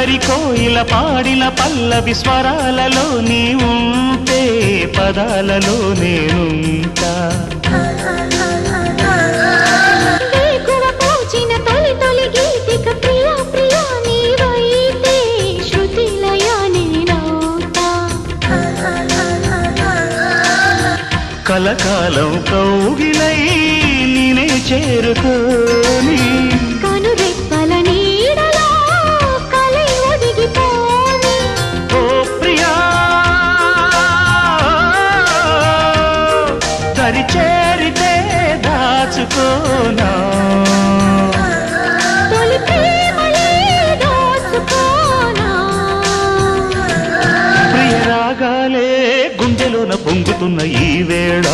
మరీ కోయిల పాడిన పల్లవి స్వరాలలో నీ ఉంటే పదాలలో నేనుంటా కలకాలం కౌగిలై నేనే చేరుకోని కనురెప్పల నీడలో కలై ఒదిగిపోని ఓ ప్రియా దరి చేరితే దాచుకోనా తొలి ప్రేమలే దోచుకోనా ప్రియ రాగాలే గుండెలోన పొంగుతున్న ఈ వేళ